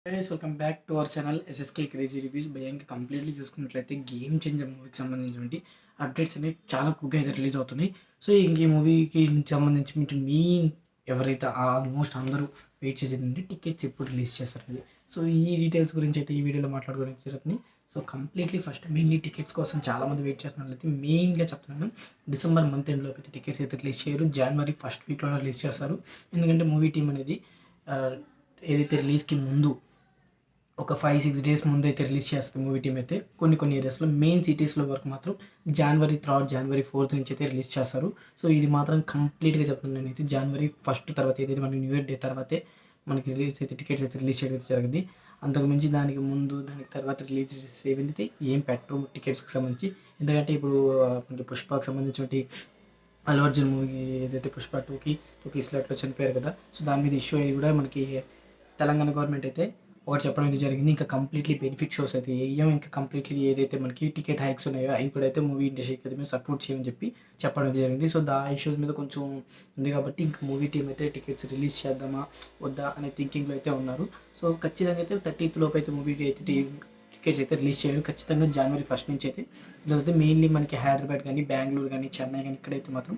Guys welcome back to our channel SSK crazy reviews. భయంగా completely చూసుకున్నట్లయితే game changer మూవీకి సంబంధించినటువంటి అప్డేట్స్ అనేవి చాలా క్విక్గా అయితే రిలీజ్ అవుతున్నాయి. సో ఇంక ఈ మూవీకి సంబంధించి మెయిన్ ఎవరైతే ఆల్మోస్ట్ అందరూ వెయిట్ చేసేది టికెట్స్ ఎప్పుడు రిలీజ్ చేస్తారు అది. సో ఈ డీటెయిల్స్ గురించి అయితే ఈ వీడియోలో మాట్లాడుకోవడానికి జరుగుతుంది. So completely first mainly tickets కోసం చాలామంది వెయిట్ చేస్తున్నట్లయితే మెయిన్గా చెప్తున్నాను, డిసెంబర్ మంత్ ఎండ్లోకి అయితే టికెట్స్ అయితే రిలీజ్ చేయరు. జనవరి ఫస్ట్ వీక్లోనే రిలీజ్ చేస్తారు. ఎందుకంటే మూవీ టీం అనేది ఏదైతే రిలీజ్కి ముందు ఒక 5-6 డేస్ ముందు అయితే రిలీజ్ చేస్తుంది మూవీ టీమ్ అయితే. కొన్ని ఏరియాస్లో మెయిన్ సిటీస్లో వరకు మాత్రం జనవరి 4th నుంచి అయితే రిలీజ్ చేస్తారు. సో ఇది మాత్రం కంప్లీట్గా చెప్తున్నాను నేనైతే. జనవరి 1 తర్వాత ఏదైతే మనకి న్యూ ఇయర్ డే తర్వాతే మనకి రిలీజ్ అయితే టికెట్స్ అయితే రిలీజ్ చేయడం జరిగింది. అంతకుమించి దానికి ముందు దానికి తర్వాత రిలీజ్ అయితే ఏం పెట్టరు టికెట్స్కి సంబంధించి. ఎందుకంటే ఇప్పుడు మనకి పుష్పకి సంబంధించిన అల్లు అర్జున్ మూవీ ఏదైతే పుష్ప 2కి స్లాట్లో చనిపోయారు కదా. సో దాని మీద ఇష్యూ అయ్యి కూడా మనకి తెలంగాణ గవర్నమెంట్ అయితే ఒకటి చెప్పడం అయితే జరిగింది. ఇంకా కంప్లీట్లీ బెనిఫిట్ షోస్ అయితే ఇంకా కంప్లీట్లీ ఏదైతే మనకి టికెట్ హైక్స్ ఉన్నాయో అవి కూడా అయితే మూవీ ఇండస్ట్రీకి అయితే మేము సపోర్ట్ చేయమని చెప్పి చెప్పడం అయితే జరిగింది. సో ఇష్యూస్ మీద కొంచెం ఉంది కాబట్టి ఇంకా మూవీ టీం అయితే టికెట్స్ రిలీజ్ చేద్దామా వద్దా అనే థింకింగ్లో అయితే ఉన్నారు. సో ఖచ్చితంగా అయితే 30th లోపు అయితే మూవీకి అయితే టికెట్స్ అయితే రిలీజ్ చేయరు. ఖచ్చితంగా జనవరి 1 నుంచి అయితే లేకపోతే మెయిన్లీ మనకి హైదరాబాద్ కానీ బెంగళూరు కానీ చెన్నై కానీ ఇక్కడైతే మాత్రం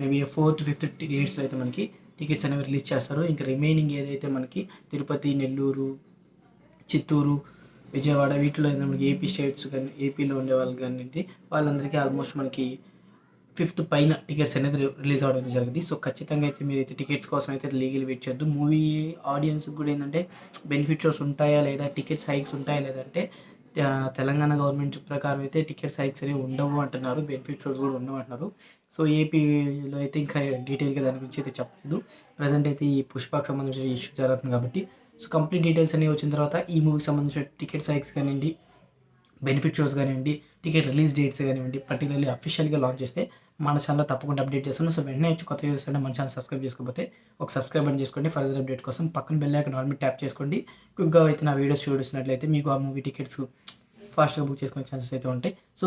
మేబీ 4th to 5th డేట్స్లో అయితే మనకి టికెట్స్ అనేవి రిలీజ్ చేస్తారు. ఇంకా రిమైనింగ్ ఏదైతే మనకి తిరుపతి, నెల్లూరు, చిత్తూరు, విజయవాడ వీటిలో మనకి ఏపీ స్టేట్స్ కానీ ఏపీలో ఉండే వాళ్ళు కానీ వాళ్ళందరికీ ఆల్మోస్ట్ మనకి 5th పైన టికెట్స్ అనేది రిలీజ్ అవ్వడం జరిగింది. సో ఖచ్చితంగా అయితే మీరైతే టికెట్స్ కోసం అయితే లీగల్ వెయిట్ చేయొద్దు. మూవీ ఆడియన్స్కి కూడా ఏంటంటే బెనిఫిట్ షోస్ ఉంటాయా లేదా, టికెట్స్ హైక్స్ ఉంటాయా లేదంటే తెలంగాణ గవర్నమెంట్ ప్రకారం అయితే టికెట్స్ హైక్స్ అనేవి ఉండవు అంటున్నారు, బెనిఫిట్ షోస్ కూడా ఉండవు అంటున్నారు. సో ఏపీలో అయితే ఇంకా డీటెయిల్గా దాని గురించి అయితే చెప్పలేదు. ప్రజెంట్ అయితే ఈ పుష్పకు సంబంధించిన ఇష్యూ జరుగుతుంది కాబట్టి సో కంప్లీట్ డీటెయిల్స్ అనేవి వచ్చిన తర్వాత ఈ మూవీకి సంబంధించిన టికెట్స్ హైక్స్ కానివ్వండి, బెనిఫిట్ షోస్ కానివ్వండి, టికెట్ రిలీజ్ డేట్స్ కానివ్వండి పర్టికులర్లీ అఫీషియల్గా లాంచ్ చేస్తే మన ఛానల్లో తప్పకుండా అప్డేట్ చేస్తాను. సో వెంటనే వచ్చి కొత్త యూజర్స్ అంటే మన ఛానల్ సబ్స్క్రైబ్ చేసుకోకపోతే ఒక సబ్స్క్రైబ్ అని చేసుకోండి. ఫర్దర్ అప్డేట్ కోసం పక్కన బెల్ ఐకాన్ ఆల్ మీద ట్యాప్ చేసుకోండి. క్విక్గా అయితే నా వీడియోస్ చూసినట్లయితే మీకు ఆ మూవీ టికెట్స్ ఫాస్ట్గా బుక్ చేసుకునే ఛాన్సెస్ అయితే ఉంటాయి. సో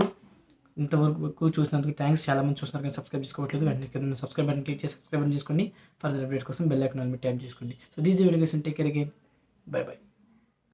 ఇంతవరకు చూసినందుకు థ్యాంక్స్. చాలామంది చూస్తున్నారు కానీ సబ్స్క్రైబ్ చేసుకోవట్లేదు. వెంటనే సబ్స్క్రైబ్ అని క్లిక్ చేసి సబ్స్క్రైబ్ అని చేసుకోండి. ఫర్దర్ అప్డేట్ కోసం బెల్ ఐకాన్ ఆల్ మీద ట్యాప్ చేసుకోండి. So these video take care again. Bye bye.